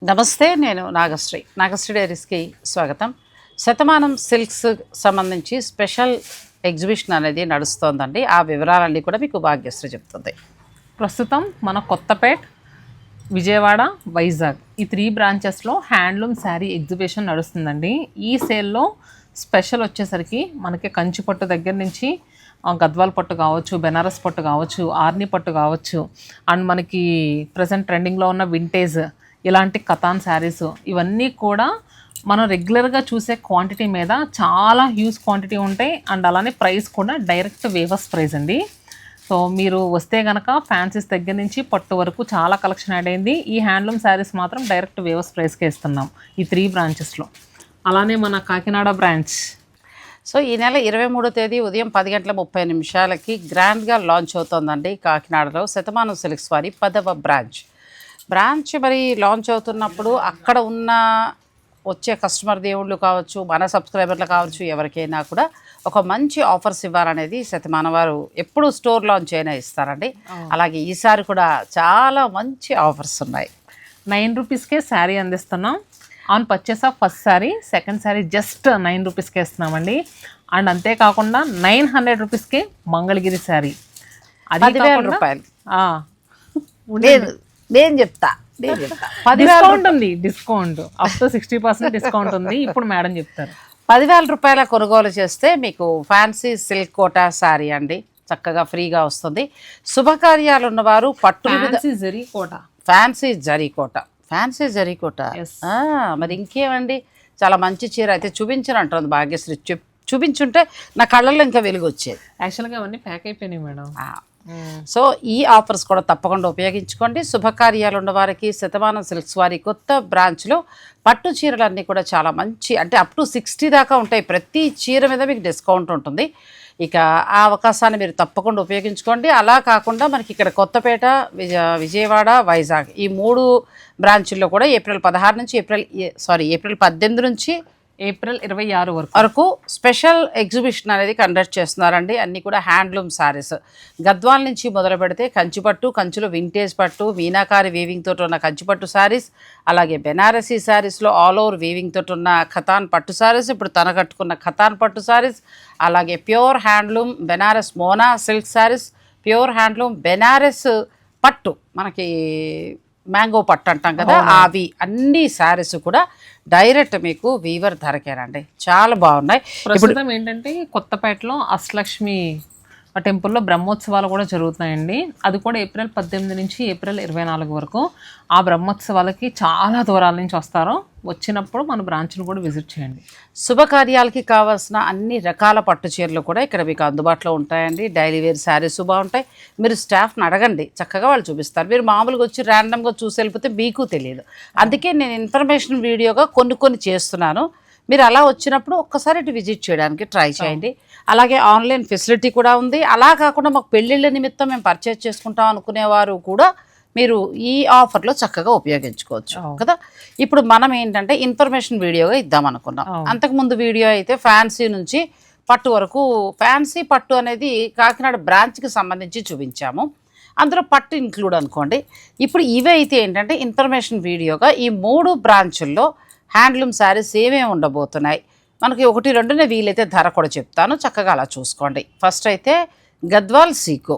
నమస్తే, నేను నాగశ్రీ డైరీస్కి స్వాగతం. శతమానం సిల్క్స్ సంబంధించి స్పెషల్ ఎగ్జిబిషన్ అనేది నడుస్తోందండి. ఆ వివరాలన్నీ కూడా మీకు భాగ్యశ్రీ చెప్తుంది. ప్రస్తుతం మన కొత్తపేట్, విజయవాడ, వైజాగ్ ఈ 3 బ్రాంచెస్లో హ్యాండ్లూమ్ శారీ ఎగ్జిబిషన్ నడుస్తుందండి. ఈ సేల్లో స్పెషల్ వచ్చేసరికి మనకి కంచి పట్టు దగ్గర నుంచి గద్వాల్ పట్టు కావచ్చు, బెనారస్ పట్టు కావచ్చు, ఆర్ని పట్టు కావచ్చు, అండ్ మనకి ప్రజెంట్ ట్రెండింగ్లో ఉన్న వింటేజ్ ఇలాంటి కతాన్ శారీస్ ఇవన్నీ కూడా మనం రెగ్యులర్గా చూసే క్వాంటిటీ మీద చాలా హ్యూజ్ క్వాంటిటీ ఉంటాయి. అండ్ అలానే ప్రైస్ కూడా డైరెక్ట్ వేవర్స్ ప్రైస్ అండి. సో మీరు వస్తే కనుక ఫ్యాన్సీస్ దగ్గర నుంచి పట్టు వరకు చాలా కలెక్షన్ యాడ్ అయింది. ఈ హ్యాండ్లూమ్ శారీస్ మాత్రం డైరెక్ట్ వేవర్స్ ప్రైస్కే ఇస్తున్నాం ఈ 3 బ్రాంచెస్లో. అలానే మన కాకినాడ బ్రాంచ్ సో ఈ నెల 23వ తేదీ ఉదయం 10:30 గ్రాండ్గా లాంచ్ అవుతోందండి కాకినాడలో శతమానం సిల్క్స్ వారి 10వ బ్రాంచ్ మరి లాంచ్ అవుతున్నప్పుడు అక్కడ ఉన్న వచ్చే కస్టమర్ దేవుళ్ళు కావచ్చు, మన సబ్స్క్రైబర్లు కావచ్చు, ఎవరికైనా కూడా ఒక మంచి ఆఫర్స్ ఇవ్వాలనేది శతమానం వారు ఎప్పుడు స్టోర్ లాంచ్ అయినా ఇస్తారండి. అలాగే ఈసారి కూడా చాలా మంచి ఆఫర్స్ ఉన్నాయి. 9 రూపీస్కే శారీ అందిస్తున్నాం. On purchase of first sari, second sari just 9 రూపీస్కే ఇస్తున్నామండి. అండ్ అంతేకాకుండా 900 రూపీస్కే మంగళగిరి శారీ, అది 10,000 రూపాయలు. నేను చెప్తా డిస్కౌంట్ ఉంది. డిస్కౌంట్ అప్ టు 60% డిస్కౌంట్ ఉంది. ఇప్పుడు మేడం చెప్తారు. 10,000 రూపాయల కొనుగోలు చేస్తే మీకు ఫ్యాన్సీ సిల్క్ కోటా శారీ అండి చక్కగా ఫ్రీగా వస్తుంది. శుభకార్యాలు ఉన్నవారు పట్టు ఫ్యాన్సీ జరీకోట మరి ఇంకేమండి, చాలా మంచి చీర అయితే చూపించను అంటుంది భాగ్యశ్రీ. చూపించుంటే నా కళ్ళల్లో ఇంకా వెలుగు వచ్చేది. యాక్చువల్గా అవన్నీ ప్యాక్ అయిపోయినాయి మేడం. సో ఈ ఆఫర్స్ కూడా తప్పకుండా ఉపయోగించుకోండి. శుభకార్యాలు ఉన్న వారికి శతమానం సిల్క్స్ వారి కొత్త బ్రాంచ్లో పట్టు చీరలన్నీ కూడా చాలా మంచి, అంటే అప్ టు 60 దాకా ఉంటాయి. ప్రతి చీర మీద మీకు డిస్కౌంట్ ఉంటుంది. ఇక ఆ అవకాశాన్ని మీరు తప్పకుండా ఉపయోగించుకోండి. అలా కాకుండా మనకి ఇక్కడ కొత్తపేట, విజయవాడ, వైజాగ్ ఈ 3 బ్రాంచుల్లో కూడా ఏప్రిల్ 18 నుంచి ఏప్రిల్ 26 వరకు స్పెషల్ ఎగ్జిబిషన్ అనేది కండక్ట్ చేస్తున్నారండి. అన్నీ కూడా హ్యాండ్లూమ్ శారీస్ గద్వాల్ నుంచి మొదలు పెడితే కంచిపట్టు, కంచులో వింటేజ్ పట్టు, మీనాకారి వీవింగ్ తోటి ఉన్న కంచిపట్టు శారీస్, అలాగే బెనారసీ శారీస్లో ఆల్ ఓవర్ వీవింగ్ తోటి ఉన్న ఖతాన్ పట్టు శారీస్, ఇప్పుడు తన కట్టుకున్న ఖతాన్ పట్టు శారీస్, అలాగే ప్యూర్ హ్యాండ్లూమ్ బెనారస్ మోనా silk saris, pure handloom Benaras పట్టు, మనకి మ్యాంగో పట్టు అంటాం కదా, అవి అన్ని శారీస్ కూడా డైరెక్ట్ మీకు వీవర్ ధరకేనండి. చాలా బాగున్నాయి. ప్రస్తుతం ఏంటంటే కొత్తపేటలో అష్టలక్ష్మి టెంపుల్లో బ్రహ్మోత్సవాలు కూడా జరుగుతున్నాయండి. అది కూడా ఏప్రిల్ 18 నుంచి ఏప్రిల్ 24 వరకు. ఆ బ్రహ్మోత్సవాలకి చాలా దూరాల నుంచి వస్తారో, వచ్చినప్పుడు మన బ్రాంచ్ను కూడా విజిట్ చేయండి. శుభకార్యాలకి కావాల్సిన అన్ని రకాల పట్టు చీరలు కూడా ఇక్కడ మీకు అందుబాటులో ఉంటాయండి. డైలీ వేర్ శారీస్ బాగుంటాయి. మీరు స్టాఫ్ని అడగండి, చక్కగా వాళ్ళు చూపిస్తారు. మీరు మామూలుగా వచ్చి ర్యాండమ్గా చూసి వెళ్ళిపోతే మీకు తెలియదు. అందుకే నేను ఇన్ఫర్మేషన్ వీడియోగా కొన్ని చేస్తున్నాను. మీరు అలా వచ్చినప్పుడు ఒక్కసారి ఇటు విజిట్ చేయడానికి ట్రై చేయండి. అలాగే ఆన్లైన్ ఫెసిలిటీ కూడా ఉంది. అలా కాకుండా మాకు పెళ్ళిళ్ళ నిమిత్తం మేము పర్చేజ్ చేసుకుంటాం అనుకునేవారు కూడా మీరు ఈ ఆఫర్లో చక్కగా ఉపయోగించుకోవచ్చు కదా. ఇప్పుడు మనం ఏంటంటే ఇన్ఫర్మేషన్ వీడియోగా ఇద్దాం అనుకున్నాం. అంతకుముందు వీడియో అయితే ఫ్యాన్సీ నుంచి పట్టు వరకు, ఫ్యాన్సీ పట్టు అనేది కాకినాడ బ్రాంచ్కి సంబంధించి చూపించాము. అందులో పట్టు ఇంక్లూడ్ అనుకోండి. ఇప్పుడు ఇవే అయితే ఏంటంటే ఇన్ఫర్మేషన్ వీడియోగా ఈ 3 బ్రాంచుల్లో హ్యాండ్లూమ్ శారీస్ ఏమేమి ఉండబోతున్నాయి, మనకి 1-2 వీలైతే ధర కూడా చెప్తాను, చక్కగా అలా చూసుకోండి. ఫస్ట్ అయితే గద్వాల్ సీకో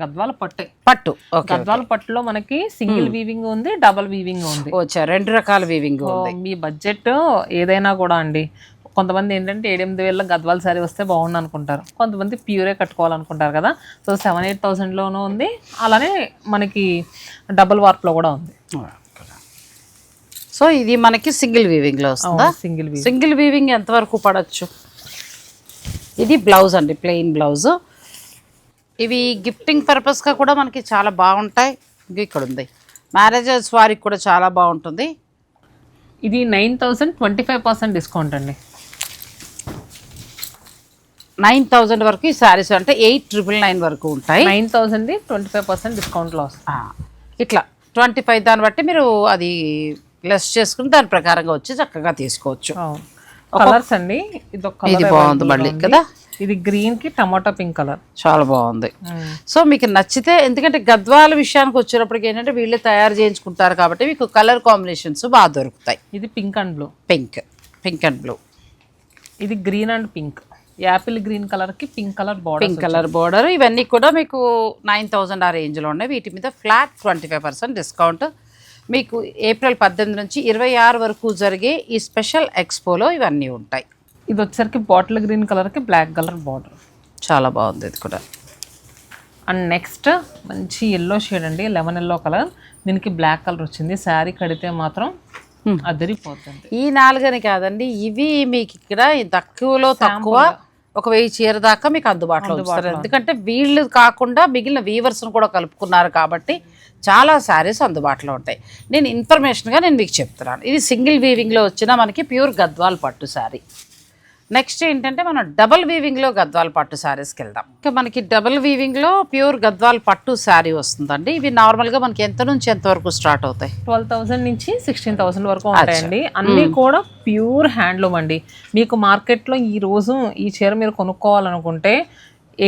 గద్వాల పట్టు గద్వాల పట్టులో మనకి సింగిల్ వీవింగ్ ఉంది, డబల్ వీవింగ్ ఉంది. వచ్చా 2 రకాల వీవింగ్. మీ బడ్జెట్ ఏదైనా కూడా అండి. కొంతమంది ఏంటంటే 7-8 గద్వాల శారీ వస్తే బాగుండు అనుకుంటారు. కొంతమంది ప్యూరే కట్టుకోవాలనుకుంటారు కదా. సో 7-8,000లోనూ ఉంది. అలానే మనకి డబుల్ వార్ప్లో కూడా ఉంది. సో ఇది మనకి సింగిల్ వీవింగ్లో వస్తుందా? సింగిల్ వీవింగ్ ఎంతవరకు పడవచ్చు? ఇది బ్లౌజ్ అండి, ప్లెయిన్ బ్లౌజ్. ఇవి గిఫ్టింగ్ పర్పస్గా కూడా మనకి చాలా బాగుంటాయి. ఇక్కడ ఉంది, మ్యారేజెస్ వారికి కూడా చాలా బాగుంటుంది. ఇది 9,000 25% డిస్కౌంట్ అండి. 9,000 వరకు ఈ శారీస్ అంటే 8,999 వరకు ఉంటాయి. 9,000 25% డిస్కౌంట్లో వస్తుంది. ఇట్లా 25 దాన్ని బట్టి మీరు అది లెస్ చేసుకుని దాని ప్రకారంగా వచ్చి చక్కగా తీసుకోవచ్చు. కలర్స్ అండి, ఇది బాగుంది మళ్ళీ కదా. ఇది గ్రీన్ కి టమాటా పింక్ కలర్. చాలా బాగుంది. సో మీకు నచ్చితే, ఎందుకంటే గద్వాల విషయానికి వచ్చేటప్పటికి ఏంటంటే వీళ్ళే తయారు చేయించుకుంటారు కాబట్టి మీకు కలర్ కాంబినేషన్స్ బాగా దొరుకుతాయి. ఇది pink and blue. Pink and blue. ఇది green and pink, apple green colour కి పింక్ కలర్ బార్డర్. ఇవన్నీ కూడా మీకు 9000 ఆ రేంజ్లో ఉన్నాయి. వీటి మీద ఫ్లాట్ 25% డిస్కౌంట్. మీకు ఏప్రిల్ 18 నుంచి 26 వరకు జరిగే ఈ స్పెషల్ ఎక్స్పోలో ఇవన్నీ ఉంటాయి. ఇది వచ్చేసరికి బాటిల్ గ్రీన్ కలర్కి బ్లాక్ కలర్ బార్డర్. చాలా బాగుంది ఇది కూడా. అండ్ నెక్స్ట్ మంచి ఎల్లో షేడ్ అండి, లెమన్ ఎల్లో కలర్. దీనికి బ్లాక్ కలర్ వచ్చింది. శారీ కడితే మాత్రం అదిరిపోతుంది. ఈ 4 అని కాదండి, ఇవి మీకు ఇక్కడ తక్కువలో తక్కువ ఒక 1000 చీర దాకా మీకు అందుబాటులో ఉంచుతారు. ఎందుకంటే వీళ్ళు కాకుండా మిగిలిన వీవర్స్ను కూడా కలుపుకున్నారు కాబట్టి చాలా శారీస్ అందుబాటులో ఉంటాయి. నేను ఇన్ఫర్మేషన్గా మీకు చెప్తున్నాను. ఇది సింగిల్ వీవింగ్లో వచ్చిన మనకి ప్యూర్ గద్వాల్ పట్టు శారీ. నెక్స్ట్ ఏంటంటే మనం డబల్ వీవింగ్లో గద్వాల్ పట్టు శారీస్కి వెళ్దాం. ఇంకా మనకి డబల్ వీవింగ్లో ప్యూర్ గద్వాల్ పట్టు శారీ వస్తుందండి. ఇవి నార్మల్గా మనకి ఎంత నుంచి ఎంత వరకు స్టార్ట్ అవుతాయి? 12,000 నుంచి 16,000 వరకు ఉంటాయండి. అన్నీ కూడా ప్యూర్ హ్యాండ్లూమ్ అండి. మీకు మార్కెట్లో ఈ రోజు ఈ చీర మీరు కొనుక్కోవాలనుకుంటే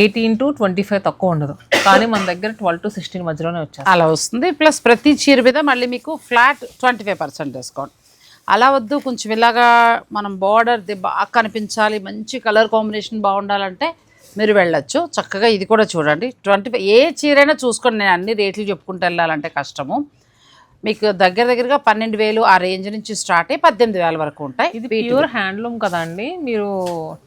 18 to 25 తక్కువ ఉండదు, కానీ మన దగ్గర 12 to 16 మధ్యలోనే వచ్చాయి. అలా వస్తుంది. ప్లస్ ప్రతి చీర మీద మళ్ళీ మీకు ఫ్లాట్ 25% డిస్కౌంట్. అలా వద్దు, కొంచెం ఇలాగా మనం బార్డర్ బాగా కనిపించాలి, మంచి కలర్ కాంబినేషన్ బాగుండాలంటే మీరు వెళ్ళొచ్చు చక్కగా. ఇది కూడా చూడండి, 25 ఏ చీరైనా చూసుకోండి. నేను అన్ని రేట్లు చెప్పుకుంటూ వెళ్ళాలంటే కష్టము. మీకు దగ్గరగా 12,000 ఆ రేంజ్ నుంచి స్టార్ట్ అయ్యి 18,000 వరకు ఉంటాయి. ఇది ప్యూర్ హ్యాండ్లూమ్ కదండి, మీరు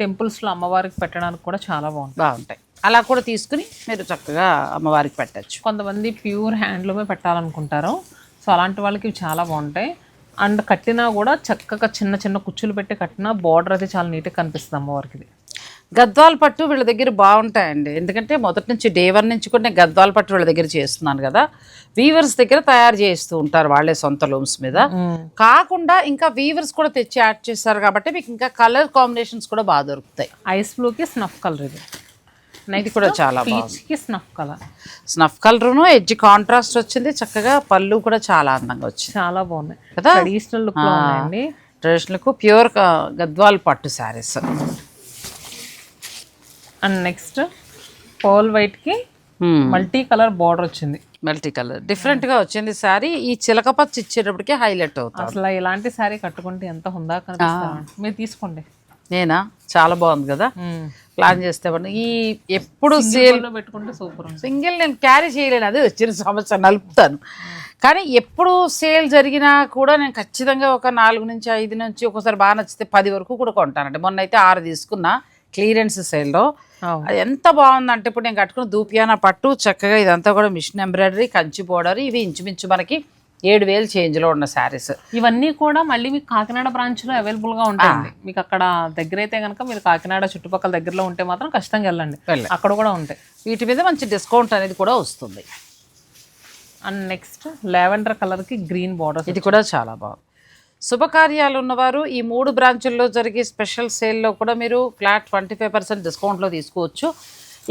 టెంపుల్స్లో అమ్మవారికి పెట్టడానికి కూడా చాలా బాగుంటాయి. అలా కూడా తీసుకుని మీరు చక్కగా అమ్మవారికి పెట్టచ్చు. కొంతమంది ప్యూర్ హ్యాండ్లూమే పెట్టాలనుకుంటారు, సో అలాంటి వాళ్ళకి చాలా బాగుంటాయి. అండ్ కట్టినా కూడా చక్కగా చిన్న చిన్న కుచ్చులు పెట్టి కట్టినా బార్డర్ అయితే చాలా నీట్గా కనిపిస్తుంది అమ్మవారికి. ఇది గద్వాల్ పట్టు వీళ్ళ దగ్గర బాగుంటాయండి, ఎందుకంటే మొదటి నుంచి డే 1 నుంచి కూడా నేను గద్వాల్ పట్టు వీళ్ళ దగ్గర చేస్తున్నాను కదా. వీవర్స్ దగ్గర తయారు చేస్తూ ఉంటారు వాళ్ళే సొంత లూమ్స్ మీద. కాకుండా ఇంకా వీవర్స్ కూడా తెచ్చి యాడ్ చేస్తారు కాబట్టి మీకు ఇంకా కలర్ కాంబినేషన్స్ కూడా బాగా దొరుకుతాయి. ఐస్ బ్లూకి స్నఫ్ కలర్, ఇది కూడా చాలా బాగుంది. స్నఫ్ కలర్ ఎడ్జ్ కాంట్రాస్ట్ వచ్చింది చక్కగా. పళ్ళు కూడా చాలా అందంగా వచ్చింది, చాలా బాగున్నాయి కదా. ట్రెడిషనల్ లుక్ ఉన్నాయండి. ట్రెడిషనల్ కు ప్యూర్ గద్వాల్ పట్టు saris. And next pearl white కి మల్టీ కలర్ బార్డర్ వచ్చింది. మల్టీ కలర్ డిఫరెంట్ గా వచ్చింది శారీ. ఈ చిలక పచ్చి ఇచ్చేటప్పటికి హైలైట్ అవుతుంది. అసలు ఇలాంటి శారీ కట్టుకుంటే ఎంత హుందా కనిపిస్తుంది. మీరు తీసుకోండి. నేనా? చాలా బాగుంది కదా. ప్లాన్ చేస్తే ఈ ఎప్పుడు సేల్ పెట్టుకుంటే సూపర్. సింగిల్ నేను క్యారీ చేయలేను, అదే వచ్చిన సమస్య, నలుపుతాను. కానీ ఎప్పుడు సేల్ జరిగినా కూడా నేను ఖచ్చితంగా ఒక 4 నుంచి 5 నుంచి ఒకసారి బాగా నచ్చితే 10 వరకు కూడా కొంటానండి. మొన్న అయితే 6 తీసుకున్నా క్లియరెన్స్ సేల్లో. అది ఎంత బాగుందంటే ఇప్పుడు నేను కట్టుకున్న దూపియానా పట్టు చక్కగా ఇదంతా కూడా మిషన్ ఎంబ్రాయిడరీ, కంచి బోర్డర్. ఇవి ఇంచుమించు మనకి 7,000 చేంజ్లో ఉన్న శారీస్. ఇవన్నీ కూడా మళ్ళీ మీకు కాకినాడ బ్రాంచ్లో అవైలబుల్గా ఉంటాయండి. మీకు అక్కడ దగ్గర అయితే కనుక మీరు కాకినాడ చుట్టుపక్కల దగ్గరలో ఉంటే మాత్రం ఖచ్చితంగా వెళ్ళండి, అక్కడ కూడా ఉంటాయి. వీటి మీద మంచి డిస్కౌంట్ అనేది కూడా వస్తుంది. అండ్ నెక్స్ట్ లావెండర్ కలర్కి గ్రీన్ బార్డర్, ఇది కూడా చాలా బాగుంది. శుభకార్యాలు ఉన్నవారు ఈ 3 బ్రాంచుల్లో జరిగే స్పెషల్ సేల్లో కూడా మీరు ఫ్లాట్ 25% డిస్కౌంట్లో తీసుకోవచ్చు.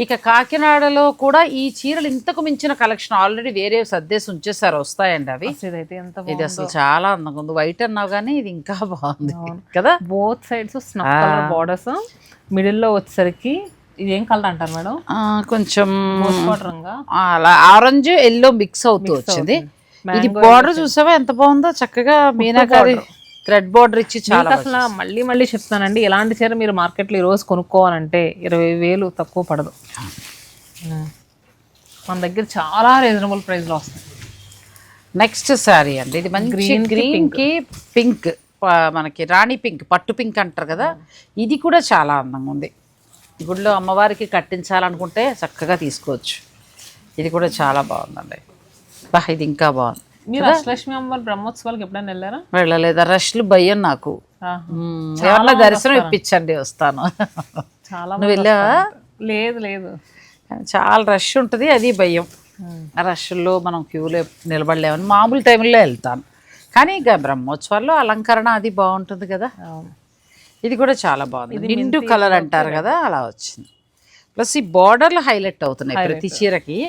ఇక కాకినాడలో కూడా ఈ చీరలు ఇంతకు మించిన కలెక్షన్ ఆల్రెడీ వేరే సర్దేసి ఉంచేసారు, వస్తాయండి అవి. ఇది అసలు చాలా అందంగా ఉంది. వైట్ అన్నావు కానీ ఇది ఇంకా బాగుంది కదా. Both sides snuff colour borders, మిడిల్లో వచ్చేసరికి ఇది ఏం కలర్ అంటారు మేడం? కొంచెం అలా ఆరెంజ్ ఎల్లో మిక్స్ అవుతూ వచ్చింది. ఇది బార్డర్ చూసావా ఎంత బాగుందో, చక్కగా మీనాకారి థ్రెడ్ బార్డర్ ఇచ్చి చాలా. అసలు మళ్ళీ చెప్తానండి, ఎలాంటి చీర మీరు మార్కెట్లో ఈరోజు కొనుక్కోవాలంటే 20,000 తక్కువ పడదు. మన దగ్గర చాలా రీజనబుల్ ప్రైస్లో వస్తుంది. నెక్స్ట్ శారీ అండి, ఇది మంచి గ్రీన్కి పింక్, మనకి రాణి పింక్, పట్టు పింక్ అంటారు కదా. ఇది కూడా చాలా అందంగా ఉంది. గుడిలో అమ్మవారికి కట్టించాలనుకుంటే చక్కగా తీసుకోవచ్చు. ఇది కూడా చాలా బాగుందండి. ఇది ఇంకా బాగుంది. మీరు అష్టలక్ష్మి అమ్మవారి బ్రహ్మోత్సవాలకు ఎప్పుడైనా వెళ్ళారా? వెళ్ళలేదా? రష్లు భయం నాకు. ఏమన్నా దర్శనం ఇప్పించండి, వస్తాను. నువ్వు వెళ్ళావా? లేదు, చాలా రష్ ఉంటుంది, అది భయం. రష్లో మనం క్యూలో నిలబడలేమని మామూలు టైంలో వెళ్తాను. కానీ ఇక బ్రహ్మోత్సవాల్లో అలంకరణ అది బాగుంటుంది కదా. ఇది కూడా చాలా బాగుంది. నిండు కలర్ అంటారు కదా, అలా వచ్చింది. ప్లస్ ఈ బార్డర్లు హైలైట్ అవుతున్నాయి ప్రతి చీరకి.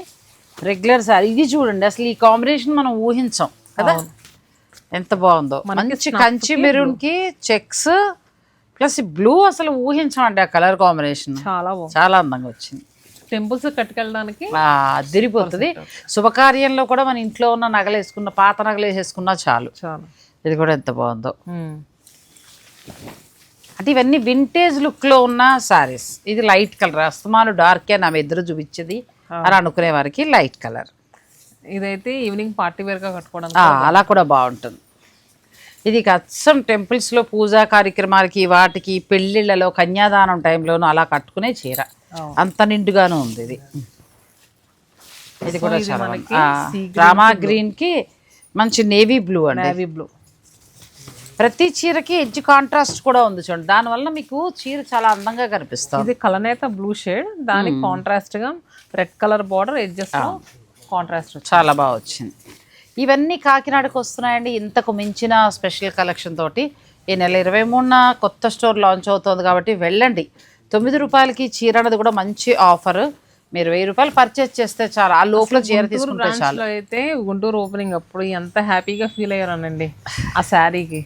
రెగ్యులర్ సారీ ఇది చూడండి, అసలు ఈ కాంబినేషన్ మనం ఊహించాం కదా, ఎంత బాగుందో. మంచి కంచి మెరూన్ కి చెక్స్, ప్లస్ ఈ బ్లూ అసలు ఊహించమండి ఆ కలర్ కాంబినేషన్ చాలా బాగుంది, చాలా అందంగా వచ్చింది. టెంపుల్స్ కట్టుకెళ్ళడానికి అదిరిపోతుంది. శుభకార్యంలో కూడా మన ఇంట్లో ఉన్న నగలు వేసుకున్న, పాత నగలు వేసేసుకున్నా చాలు. చాలా. ఇది కూడా ఎంత బాగుందో. అంటే ఇవన్నీ వింటేజ్ లుక్లో ఉన్న శారీస్. ఇది లైట్ కలర్, అస్తమాను డార్కే నా ఇద్దరు చూపించేది అని అనుకునే వారికి లైట్ కలర్. ఇదైతే ఈవినింగ్ పార్టీ వేర్గా కట్టుకోవడానికి అలా కూడా బాగుంటుంది. ఇది అచ్చం టెంపుల్స్లో పూజా కార్యక్రమాలకి, వాటికి, పెళ్ళిళ్ళలో, కన్యాదానం టైంలోనూ అలా కట్టుకునే చీర. అంత నిండుగాను ఉంది ఇది. ఇది కూడా చాలా రామా గ్రీన్కి మంచి నేవీ బ్లూ అండి. Navy blue. ప్రతి చీరకి ఎడ్జ్ కాంట్రాస్ట్ కూడా ఉంది చూడండి, దానివల్ల మీకు చీర చాలా అందంగా కనిపిస్తుంది. ఇది కలనేత బ్లూ షేడ్, దానికి కాంట్రాస్ట్ గా red colour border edges contrast చాలా బాగా వచ్చింది. ఇవన్నీ కాకినాడకు వస్తున్నాయండి. ఇంతకు మించిన స్పెషల్ కలెక్షన్ తోటి ఈ నెల 23న కొత్త స్టోర్ లాంచ్ అవుతుంది కాబట్టి వెళ్ళండి. 9 రూపాయలకి చీర అనేది కూడా మంచి ఆఫర్. మీరు 1000 రూపాయలు పర్చేస్ చేస్తే చాలు, ఆ లోపల చీర తీసుకుంటే చాలు. అయితే గుంటూరు ఓపెనింగ్ అప్పుడు ఎంత హ్యాపీగా ఫీల్ అయ్యారనండి ఆ శారీకి.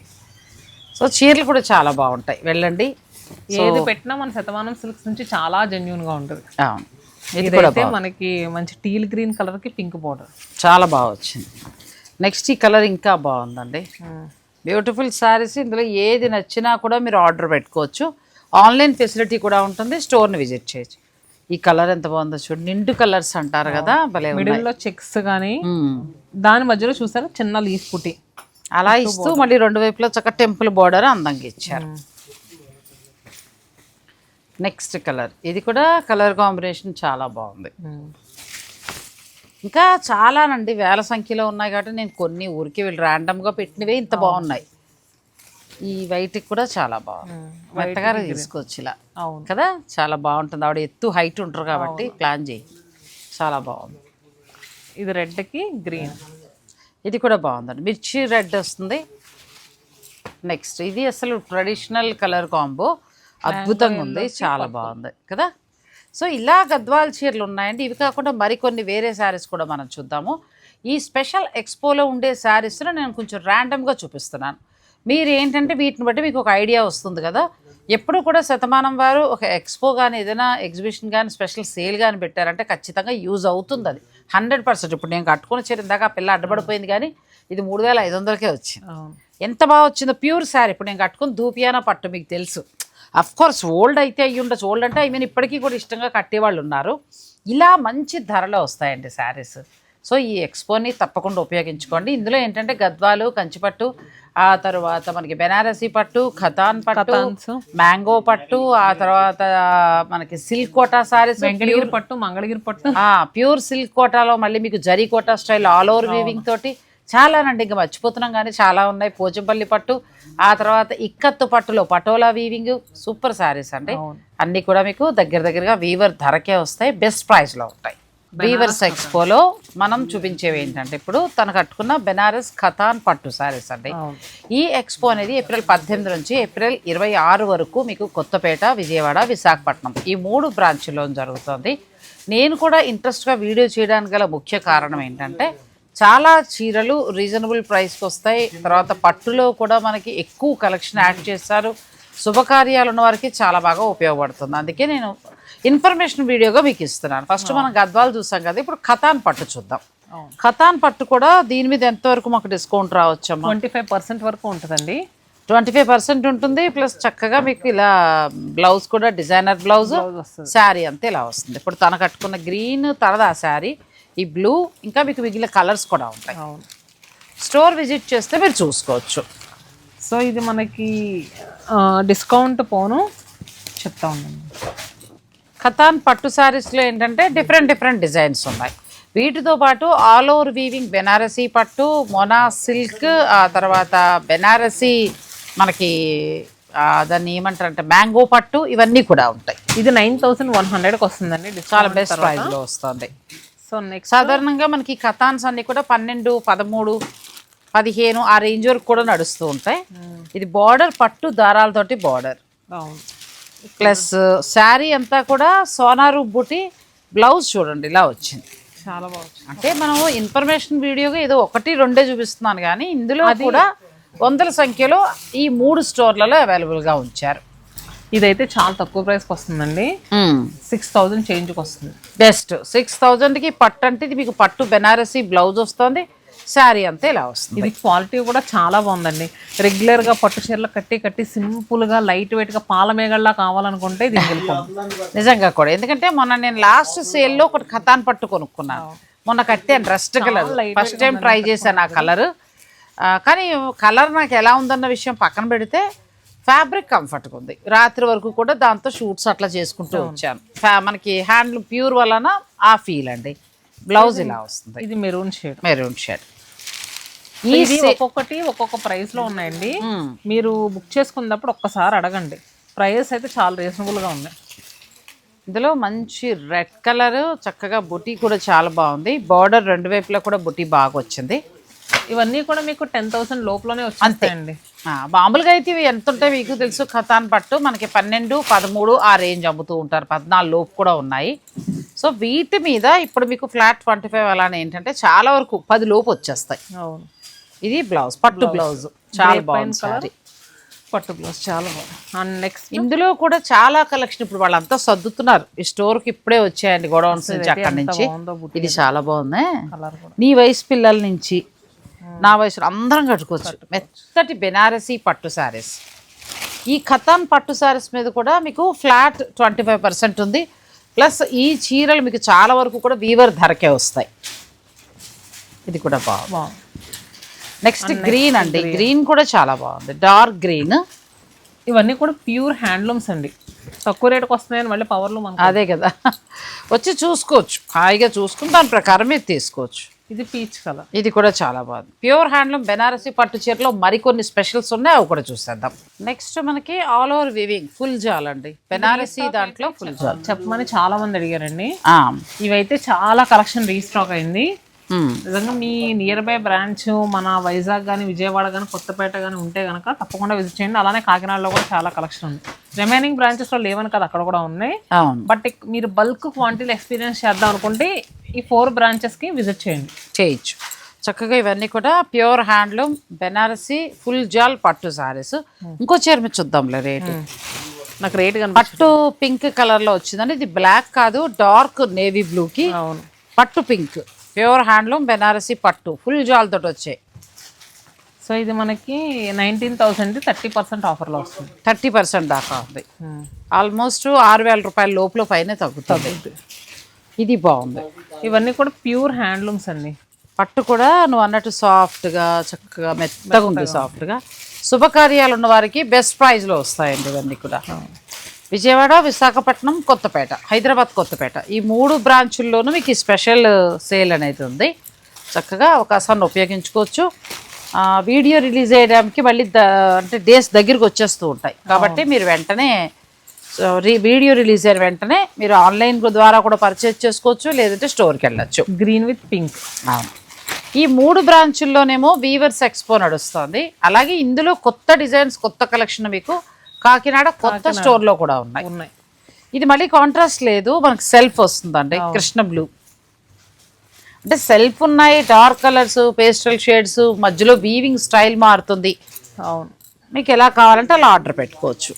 సో చీరలు కూడా చాలా బాగుంటాయి, వెళ్ళండి. ఏది పెట్టినా మన శతమానం సిల్క్స్ నుంచి చాలా జెన్యూన్ గా ఉంటుంది. ఇదైతే మనకి మంచి టీల్ గ్రీన్ కలర్ కి పింక్ బార్డర్ చాలా బాగా వచ్చింది. నెక్స్ట్ ఈ కలర్ ఇంకా బాగుందండి, బ్యూటిఫుల్ శారీస్. ఇందులో ఏది నచ్చినా కూడా మీరు ఆర్డర్ పెట్టుకోవచ్చు. ఆన్లైన్ ఫెసిలిటీ కూడా ఉంటుంది, స్టోర్ని విజిట్ చేయొచ్చు. ఈ కలర్ ఎంత బాగుందో చూడండి, నిండు కలర్స్ అంటారు కదా, భలే మిడిల్ లో చెక్స్ కానీ దాని మధ్యలో చూసారా చిన్న లీఫ్ పుట్టి అలా ఇస్తూ మళ్ళీ 2 వైపులో చక్కగా టెంపుల్ బార్డర్ అందంగా ఇచ్చారు. నెక్స్ట్ కలర్, ఇది కూడా కలర్ కాంబినేషన్ చాలా బాగుంది. ఇంకా చాలానండి, వేల సంఖ్యలో ఉన్నాయి కాబట్టి నేను కొన్ని ఊరికి వెళ్ళి ర్యాండమ్గా పెట్టినవే ఇంత బాగున్నాయి. ఈ వైట్కి కూడా చాలా బాగుంది, మెత్తగా తీసుకోవచ్చు ఇలా కదా, చాలా బాగుంటుంది. ఆవిడ ఎత్తు హైట్ ఉంటారు కాబట్టి ప్లాన్ చేయి, చాలా బాగుంది. ఇది రెడ్కి గ్రీన్, ఇది కూడా బాగుందండి, మిర్చి రెడ్ వస్తుంది. నెక్స్ట్ ఇది అసలు ట్రెడిషనల్ కలర్ కాంబో, అద్భుతంగా ఉంది, చాలా బాగుంది కదా. సో ఇలా గద్వాల చీరలు ఉన్నాయండి. ఇవి కాకుండా మరికొన్ని వేరే శారీస్ కూడా మనం చూద్దాము. ఈ స్పెషల్ ఎక్స్పోలో ఉండే శారీస్లో నేను కొంచెం ర్యాండమ్గా చూపిస్తున్నాను. మీరు ఏంటంటే వీటిని బట్టి మీకు ఒక ఐడియా వస్తుంది కదా. ఎప్పుడు కూడా శతమానం వారు ఒక ఎక్స్పో కానీ ఏదైనా ఎగ్జిబిషన్ కానీ స్పెషల్ సేల్ కానీ పెట్టారంటే ఖచ్చితంగా యూజ్ అవుతుంది, అది 100%. ఇప్పుడు నేను కట్టుకుని చీర ఇందాక ఆ పిల్ల అడ్డపడిపోయింది కానీ ఇది 3500కే వచ్చింది. ఎంత బాగా వచ్చిందో, ప్యూర్ శారీ. ఇప్పుడు నేను కట్టుకుని ధూపియానా పట్టు మీకు తెలుసు, అఫ్కోర్స్ ఓల్డ్ అయితే అయ్యి ఉండొచ్చు, ఓల్డ్ అంటే ఇప్పటికీ కూడా ఇష్టంగా కట్టేవాళ్ళు ఉన్నారు. ఇలా మంచి ధరలో వస్తాయండి శారీస్. సో ఈ ఎక్స్పోని తప్పకుండా ఉపయోగించుకోండి. ఇందులో ఏంటంటే గద్వాలు, కంచిపట్టు, ఆ తర్వాత మనకి బెనారసీ పట్టు, ఖతాన్ పట్టు, మ్యాంగో పట్టు, ఆ తర్వాత మనకి సిల్క్ కోటా శారీస్, వెంకటగిరి పట్టు, మంగళగిరి పట్టు, ప్యూర్ సిల్క్ కోటాలో మళ్ళీ మీకు zari Kota style all over weaving తోటి చాలానండి, ఇంకా మర్చిపోతున్నాం కానీ చాలా ఉన్నాయి. పోచంపల్లి పట్టు, ఆ తర్వాత ఇక్కత్తు పట్టులో పటోలా వీవింగ్, సూపర్ శారీస్ అండి. అన్నీ కూడా మీకు దగ్గరగా వీవర్ ధరకే వస్తాయి, బెస్ట్ ప్రైస్లో ఉంటాయి. వీవర్స్ ఎక్స్పోలో మనం చూపించేవి ఏంటంటే ఇప్పుడు తను కట్టుకున్న బెనారస్ ఖతాన్ పట్టు శారీస్ అండి. ఈ ఎక్స్పో అనేది ఏప్రిల్ 18 నుంచి ఏప్రిల్ 26 వరకు మీకు కొత్తపేట, విజయవాడ, విశాఖపట్నం ఈ 3 బ్రాంచ్లో జరుగుతుంది. నేను కూడా ఇంట్రెస్ట్గా వీడియో చేయడానికి గల ముఖ్య కారణం ఏంటంటే చాలా చీరలు రీజనబుల్ ప్రైస్కి వస్తాయి. తర్వాత పట్టులో కూడా మనకి ఎక్కువ కలెక్షన్ యాడ్ చేస్తారు. శుభకార్యాలు ఉన్న వారికి చాలా బాగా ఉపయోగపడుతుంది. అందుకే నేను ఇన్ఫర్మేషన్ వీడియోగా మీకు ఇస్తున్నాను. ఫస్ట్ మనం గద్వాలు చూసాం కదా, ఇప్పుడు ఖతాన్ పట్టు చూద్దాం. ఖతాన్ పట్టు కూడా దీని మీద ఎంతవరకు మాకు డిస్కౌంట్ రావచ్చమ్మా? 25% వరకు ఉంటుందండి. 25% ఉంటుంది. ప్లస్ చక్కగా మీకు ఇలా బ్లౌజ్ కూడా డిజైనర్ బ్లౌజ్, శారీ అంతే ఇలా వస్తుంది. ఇప్పుడు తన కట్టుకున్న గ్రీన్, తనది ఆ శారీ, ఈ బ్లూ, ఇంకా మీకు మిగిలిన కలర్స్ కూడా ఉంటాయి. స్టోర్ విజిట్ చేస్తే మీరు చూసుకోవచ్చు. సో ఇది మనకి డిస్కౌంట్ పోను చెప్తా ఉండండి. ఖతాన్ పట్టు శారీస్లో ఏంటంటే డిఫరెంట్ డిజైన్స్ ఉన్నాయి. వీటితో పాటు ఆల్ ఓవర్ వీవింగ్ బెనారసీ పట్టు, మొనా సిల్క్, ఆ తర్వాత బెనారసీ మనకి దాన్ని ఏమంటారంటే మ్యాంగో పట్టు, ఇవన్నీ కూడా ఉంటాయి. ఇది 9100కి వస్తుందండి, చాలా బెస్ట్ ప్రైస్లో వస్తుంది. సో నెక్స్ట్ సాధారణంగా మనకి ఖతాన్స్ అన్ని కూడా 12, 13, 15 ఆ రేంజ్ వరకు కూడా నడుస్తూ ఉంటాయి. ఇది బార్డర్ పట్టు దారాలతోటి బార్డర్, ప్లస్ శారీ అంతా కూడా సోనారు బుట్టి, బ్లౌజ్ చూడండి ఇలా వచ్చింది, చాలా బాగుంది. అంటే మనం ఇన్ఫర్మేషన్ వీడియోగా ఏదో 1, 2 చూపిస్తున్నాను కానీ ఇందులో కూడా వందల సంఖ్యలో ఈ 3 స్టోర్లలో అవైలబుల్గా ఉంచారు. ఇదైతే చాలా తక్కువ ప్రైస్కి వస్తుందండి, 6000 చేంజ్కి వస్తుంది. బెస్ట్ 6000కి పట్టు అంటే ఇది మీకు పట్టు బెనారసీ బ్లౌజ్ వస్తుంది, శారీ అంతా ఇలా వస్తుంది. ఇది క్వాలిటీ కూడా చాలా బాగుందండి. రెగ్యులర్గా పట్టు చీరలు కట్టి సింపుల్గా లైట్ వెయిట్గా పాల మేఘల్లా కావాలనుకుంటే ఇది నిజంగా కూడా. ఎందుకంటే మొన్న నేను లాస్ట్ సేల్లో ఒకటి ఖతాన్ పట్టు కొనుక్కున్నాను, మొన్న కట్టాను rust colour, first time try చేశాను ఆ కలర్. కానీ కలర్ నాకు ఎలా ఉందన్న విషయం పక్కన పెడితే ఫ్యాబ్రిక్ కంఫర్ట్గా ఉంది. రాత్రి వరకు కూడా దాంతో షూట్స్ అట్లా చేసుకుంటూ వచ్చాను. మనకి హ్యాండ్లూమ్ ప్యూర్ వలన ఆ ఫీల్ అండి. బ్లౌజ్ ఇలా వస్తుంది, ఇది మెరూన్ షేడ్. ఇది ఒక్కొక్కటి ఒక్కొక్క ప్రైస్ లో ఉన్నాయండి. మీరు బుక్ చేసుకున్నప్పుడు ఒక్కసారి అడగండి, ప్రైస్ అయితే చాలా రీజనబుల్ గా ఉన్నాయి. ఇందులో మంచి రెడ్ కలర్, చక్కగా బుటీ కూడా చాలా బాగుంది. బార్డర్ రెండు వైపులా కూడా బుటీ బాగా వచ్చింది. ఇవన్నీ కూడా మీకు 10,000 లోపలనే వచ్చేస్తాయండి. మామూలుగా అయితే ఇవి ఎంత ఉంటాయి మీకు తెలుసు, ఖతాన్ పట్టు మనకి 12, 13 ఆ రేంజ్ అమ్ముతూ ఉంటారు, 14 లోపు కూడా ఉన్నాయి. సో వీటి మీద ఇప్పుడు మీకు ఫ్లాట్ 25 అలానే ఏంటంటే చాలా వరకు 10 లోపు వచ్చేస్తాయి. అవును, ఇది బ్లౌజ్, పట్టు బ్లౌజ్ చాలా బాగుంది. పట్టు బ్లౌజ్ చాలా బాగుంది. అండ్ నెక్స్ట్ ఇందులో కూడా చాలా కలెక్షన్ ఇప్పుడు వాళ్ళంతా సర్దుతున్నారు. ఈ స్టోర్కి ఇప్పుడే వచ్చాయండి గోడౌన్స్ నుంచి, అక్కడి నుంచి. ఇది చాలా బాగుంది. నీ వయసు పిల్లల నుంచి నా వయసులో అందరం కట్టుకోవచ్చు. మెత్తటి బెనారసీ పట్టు శారీస్. ఈ ఖతాన్ పట్టు శారీస్ మీద కూడా మీకు ఫ్లాట్ 25% ఉంది. ప్లస్ ఈ చీరలు మీకు చాలా వరకు కూడా వీవర్ ధరకే వస్తాయి. ఇది కూడా బాగుంది. నెక్స్ట్ గ్రీన్ అండి, గ్రీన్ కూడా చాలా బాగుంది, డార్క్ గ్రీన్. ఇవన్నీ కూడా ప్యూర్ హ్యాండ్లూమ్స్ అండి, తక్కువ రేటుకి వస్తున్నాయని మళ్ళీ పవర్లూమ్. అదే కదా, వచ్చి చూసుకోవచ్చు, హాయిగా చూసుకుని దాని ప్రకారం మీరు తీసుకోవచ్చు. ఇది పీచ్ కలర్, ఇది కూడా చాలా బాగుంది. ప్యూర్ హ్యాండ్లూమ్ బెనారసీ పట్టు చీరలో మరికొన్ని స్పెషల్స్ ఉన్నాయి, అవి కూడా చూసేద్దాం. నెక్స్ట్ మనకి ఆల్ ఓవర్ వివింగ్ ఫుల్ జాల్ అండి, బెనారసీ దాంట్లో ఫుల్ జాల్ చెప్పమని చాలా మంది అడిగారండి. ఇవైతే చాలా కలెక్షన్ రీస్టాక్ అయింది. నిజంగా మీ నియర్ బై బ్రాంచ్ మన వైజాగ్ కానీ విజయవాడ కానీ కొత్తపేట కానీ ఉంటే కనుక తప్పకుండా విజిట్ చేయండి. అలానే కాకినాడలో కూడా చాలా కలెక్షన్ ఉంది. రిమైనింగ్ బ్రాంచెస్లో లేవని కదా, అక్కడ కూడా ఉన్నాయి. బట్ మీరు బల్క్ క్వాంటిటీలో ఎక్స్పీరియన్స్ చేద్దాం అనుకుంటే ఈ 4 బ్రాంచెస్కి విజిట్ చేయొచ్చు. చక్కగా ఇవన్నీ కూడా ప్యూర్ హ్యాండ్లూమ్ బెనారసీ ఫుల్ జాల్ పట్టు సారీస్. ఇంకో చీర మీద చూద్దాంలే రేటు. నాకు రేట్ పట్టు పింక్ కలర్లో వచ్చిందండి. ఇది బ్లాక్ కాదు, డార్క్ నేవీ బ్లూకి పట్టు పింక్, ప్యూర్ హ్యాండ్లూమ్ బెనారసీ పట్టు ఫుల్ జాల్ తోటి వచ్చాయి. సో ఇది మనకి 19,000 30% ఆఫర్లో వస్తుంది. 30% దాకా ఉంది. ఆల్మోస్ట్ 6,000 రూపాయల లోపల పైన తగ్గుతుంది. ఇది బాగుంది. ఇవన్నీ కూడా ప్యూర్ హ్యాండ్లూమ్స్ అండి. పట్టు కూడా నువ్వు అన్నట్టు సాఫ్ట్గా చక్కగా మెత్తగా ఉంది, సాఫ్ట్గా. శుభకార్యాలు ఉన్న వారికి బెస్ట్ ప్రైస్లో వస్తాయండి ఇవన్నీ కూడా. విజయవాడ, విశాఖపట్నం, కొత్తపేట, హైదరాబాద్, కొత్తపేట ఈ 3 బ్రాంచుల్లోనూ మీకు ఈ స్పెషల్ సేల్ అనేది ఉంది. చక్కగా అవకాశాన్ని ఉపయోగించుకోవచ్చు. వీడియో రిలీజ్ అయ్యడానికి మళ్ళీ అంటే డేస్ దగ్గరికి వచ్చేస్తూ ఉంటాయి కాబట్టి మీరు వెంటనే వీడియో రిలీజ్ అయిన వెంటనే మీరు ఆన్లైన్ ద్వారా కూడా పర్చేజ్ చేసుకోవచ్చు, లేదంటే స్టోర్కి వెళ్ళచ్చు. Green with pink. ఈ 3 బ్రాంచుల్లోనేమో వీవర్స్ ఎక్స్పో నడుస్తుంది. అలాగే ఇందులో కొత్త డిజైన్స్, కొత్త కలెక్షన్ మీకు కాకినాడ కొత్త స్టోర్లో కూడా ఉన్నాయి. ఇది మళ్ళీ కాంట్రాస్ట్ లేదు, మనకు సెల్ఫ్ వస్తుందండి, కృష్ణ బ్లూ. అంటే సెల్ఫ్ ఉన్నాయి, డార్క్ కలర్స్, పేస్టల్ షేడ్స్, మధ్యలో వీవింగ్ స్టైల్ మారుతుంది. అవును, మీకు ఎలా కావాలంటే అలా ఆర్డర్ పెట్టుకోవచ్చు.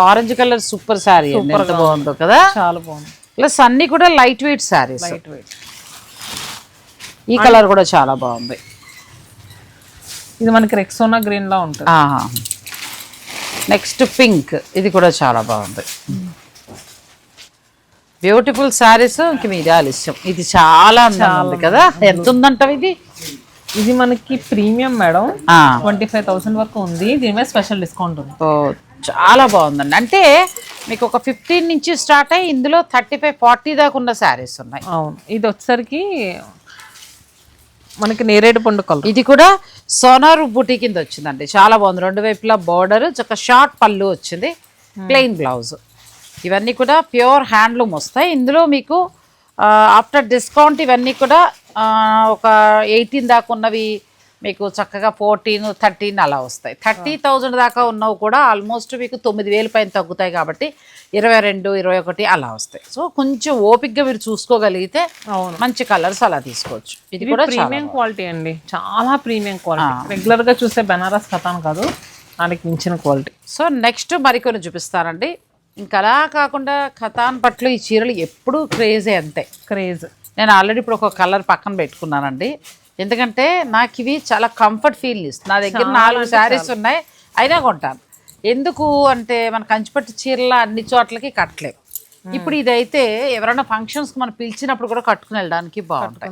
ఆరెంజ్ కలర్ సూపర్ శారీ, ఎంత బాగుందో కదా, చాలా బాగుంది. ప్లస్ అన్ని కూడా light weight saris. Light weight. ఈ కలర్ కూడా చాలా బాగుంది. ఇది మనకి రెక్సోనా గ్రీన్ లా ఉంటుంది. నెక్స్ట్ పింక్, ఇది కూడా చాలా బాగుంది. బ్యూటిఫుల్ శారీస్. ఇంక మీదే ఆలస్యం, ఇది చాలా అందంగా కదా. ఎంత ఉందంటావు ఇది? ఇది మనకి ప్రీమియం మేడం, 25,000 వరకు ఉంది. దీని మీద స్పెషల్ డిస్కౌంట్ ఉంది. చాలా బాగుందండి. అంటే మీకు ఒక 15 నుంచి స్టార్ట్ అయ్యి ఇందులో 35-40 దాకా ఉన్న శారీస్ ఉన్నాయి. అవును, ఇది వచ్చేసరికి మనకి నేరేడు పండు కలర్. ఇది కూడా సోనారు బూటీ కింద వచ్చిందండి, చాలా బాగుంది. 2 వైపులా బార్డర్, చక్క షార్ట్ పళ్ళు వచ్చింది, ప్లెయిన్ బ్లౌజ్. ఇవన్నీ కూడా ప్యూర్ హ్యాండ్లూమ్ వస్తాయి. ఇందులో మీకు ఆఫ్టర్ డిస్కౌంట్ ఇవన్నీ కూడా ఒక 18 దాకా ఉన్నవి మీకు చక్కగా 14, 13 అలా వస్తాయి. 30,000 దాకా ఉన్నవి కూడా ఆల్మోస్ట్ మీకు 9,000 పైన తగ్గుతాయి కాబట్టి 22, 21 అలా వస్తాయి. సో కొంచెం ఓపిక్గా మీరు చూసుకోగలిగితే మంచి కలర్స్ అలా తీసుకోవచ్చు. ఇది కూడా ప్రీమియం క్వాలిటీ అండి, చాలా ప్రీమియం క్వాలిటీ. రెగ్యులర్ గా చూసే బెనారస్ ఖతాన్ కాదు, దానికి మించిన క్వాలిటీ. సో నెక్స్ట్ మరికొన్ని చూపిస్తానండి. ఇంకా అలా కాకుండా ఖతాన్ పట్లు ఈ చీరలు ఎప్పుడూ క్రేజే, అంతే క్రేజ్. నేను ఆల్రెడీ ఇప్పుడు ఒక కలర్ పక్కన పెట్టుకున్నానండి, ఎందుకంటే నాకు ఇవి చాలా కంఫర్ట్ ఫీల్ ఇస్తుంది. నా దగ్గర 4 శారీస్ ఉన్నాయి, అయినా కొంటాను. ఎందుకు అంటే మన కంచిపట్టు చీరల అన్ని చోట్లకి కట్టలేము. ఇప్పుడు ఇదైతే ఎవరైనా ఫంక్షన్స్కి మనం పిలిచినప్పుడు కూడా కట్టుకుని వెళ్ళడానికి బాగుంటాయి.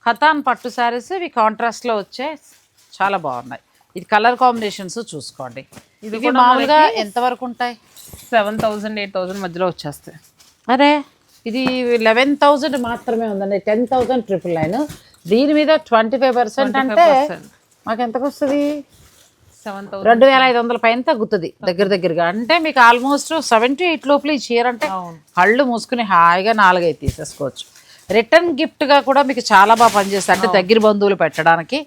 ఖతాన్ పట్టు శారీస్ ఇవి కాంట్రాస్ట్లో వచ్చే చాలా బాగున్నాయి. ఇది కలర్ కాంబినేషన్స్ చూసుకోండి. ఇవి మామూలుగా ఎంతవరకు ఉంటాయి? 7,000 8,000 మధ్యలో వచ్చేస్తాయి. అరే ఇది 11,000 మాత్రమే ఉందండి, 10,999. దీని మీద 25% అంటే మాకు ఎంతకు వస్తుంది? 2,500 పైన తగ్గుతుంది దగ్గరగా. అంటే మీకు ఆల్మోస్ట్ 78 లోపల ఈ చీర అంటే కళ్ళు మూసుకుని హాయిగా 4-5 తీసేసుకోవచ్చు. రిటర్న్ గిఫ్ట్గా కూడా మీకు చాలా బాగా పనిచేస్తుంది. అంటే దగ్గర బంధువులు పెట్టడానికి.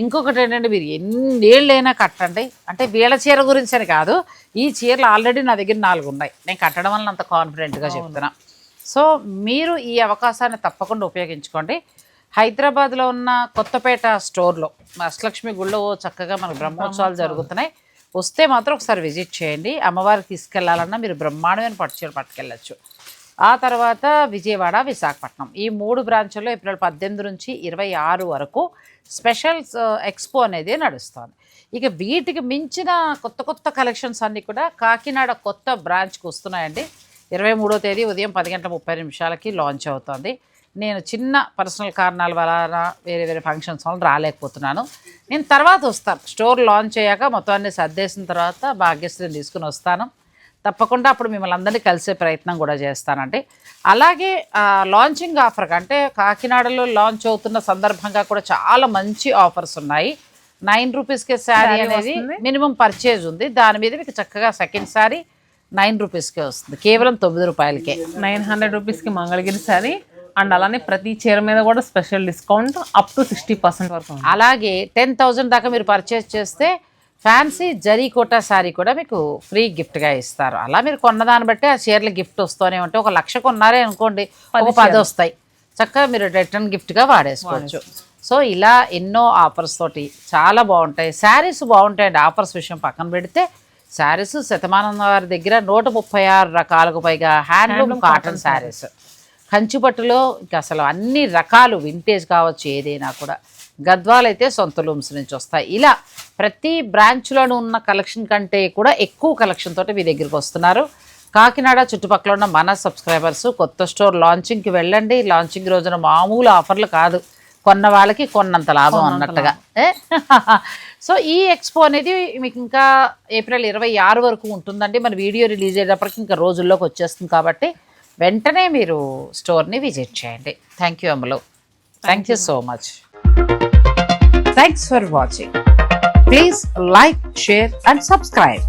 ఇంకొకటి ఏంటంటే మీరు ఎన్నేళ్ళైనా కట్టండి. అంటే వీళ్ళ చీర గురించి అని కాదు, ఈ చీరలు ఆల్రెడీ నా దగ్గర 4 ఉన్నాయి. నేను కట్టడం వల్ల అంత కాన్ఫిడెంట్గా చెప్తున్నా. సో మీరు ఈ అవకాశాన్ని తప్పకుండా ఉపయోగించుకోండి. హైదరాబాద్లో ఉన్న కొత్తపేట స్టోర్లో అష్టలక్ష్మి గుళ్ళో చక్కగా మనకు బ్రహ్మోత్సవాలు జరుగుతున్నాయి. వస్తే మాత్రం ఒకసారి విజిట్ చేయండి. అమ్మవారికి తీసుకెళ్లాలన్నా మీరు బ్రహ్మాండమైన పట్టుచీర పట్టుకెళ్ళచ్చు. ఆ తర్వాత విజయవాడ, విశాఖపట్నం ఈ 3 బ్రాంచుల్లో ఏప్రిల్ 18 నుంచి 26 వరకు స్పెషల్ ఎక్స్పో అనేది నడుస్తుంది. ఇక వీటికి మించిన కొత్త కలెక్షన్స్ అన్నీ కూడా కాకినాడ కొత్త బ్రాంచ్కి వస్తున్నాయండి. 23వ తేదీ ఉదయం 10:30 లాంచ్ అవుతుంది. నేను చిన్న పర్సనల్ కారణాల వలన వేరే ఫంక్షన్స్ వల్ల రాలేకపోతున్నాను. నేను తర్వాత వస్తాను. స్టోర్ లాంచ్ అయ్యాక మొత్తం అన్ని సర్దేసిన తర్వాత భాగ్యశ్రీని తీసుకుని వస్తాను. తప్పకుండా అప్పుడు మిమ్మల్ని అందరినీ కలిసే ప్రయత్నం కూడా చేస్తానండి. అలాగే లాంచింగ్ ఆఫర్ అంటే కాకినాడలో లాంచ్ అవుతున్న సందర్భంగా కూడా చాలా మంచి ఆఫర్స్ ఉన్నాయి. 9 రూపీస్కే శారీ అనేది మినిమం పర్చేజ్ ఉంది. దాని మీద మీకు చక్కగా సెకండ్ శారీ 9 రూపీస్కే వస్తుంది, కేవలం 9 రూపాయలకే. 900 రూపీస్కి మంగళగిరి శారీ. అండ్ అలానే ప్రతి చీర మీద కూడా స్పెషల్ డిస్కౌంట్ అప్ టు 60% వరకు. అలాగే 10,000 దాకా మీరు పర్చేజ్ చేస్తే ఫ్యాన్సీ జరీ కోటా శారీ కూడా మీకు ఫ్రీ గిఫ్ట్గా ఇస్తారు. అలా మీరు కొన్నదాన్ని బట్టి ఆ చీరలు గిఫ్ట్ వస్తూనే ఉంటాయి. 1 లక్ష కొన్నారే అనుకోండి, 10 వస్తాయి. చక్కగా మీరు రిటర్న్ గిఫ్ట్గా వాడేసుకోవచ్చు. సో ఇలా ఎన్నో ఆఫర్స్ తోటి చాలా బాగుంటాయి. శారీస్ బాగుంటాయండి. ఆఫర్స్ విషయం పక్కన పెడితే శారీస్ శతమానం వారి దగ్గర 136 రకాలకు పైగా హ్యాండ్లూమ్ కాటన్ శారీస్, కంచిపట్టులో ఇంకా అసలు అన్ని రకాలు, వింటేజ్ కావచ్చు ఏదైనా కూడా. గద్వాలు అయితే సొంత లూమ్స్ నుంచి వస్తాయి. ఇలా ప్రతి బ్రాంచ్లోనూ ఉన్న కలెక్షన్ కంటే కూడా ఎక్కువ కలెక్షన్ తోటి మీ దగ్గరికి వస్తున్నారు. కాకినాడ చుట్టుపక్కల ఉన్న మన సబ్స్క్రైబర్స్ కొత్త స్టోర్ లాంచింగ్కి వెళ్ళండి. లాంచింగ్ రోజున మామూలు ఆఫర్లు కాదు, కొన్న వాళ్ళకి కొన్నంత లాభం అన్నట్టుగా. సో ఈ ఎక్స్పో అనేది మీకు ఇంకా ఏప్రిల్ 26 వరకు ఉంటుందండి. మన వీడియో రిలీజ్ అయ్యేటప్పటికి ఇంకా రోజుల్లోకి వచ్చేస్తుంది కాబట్టి వెంటనే మీరు స్టోర్ని విజిట్ చేయండి. థ్యాంక్ యూ అమ్మలు. Thank you so much. Thanks for watching. Please like, share and subscribe.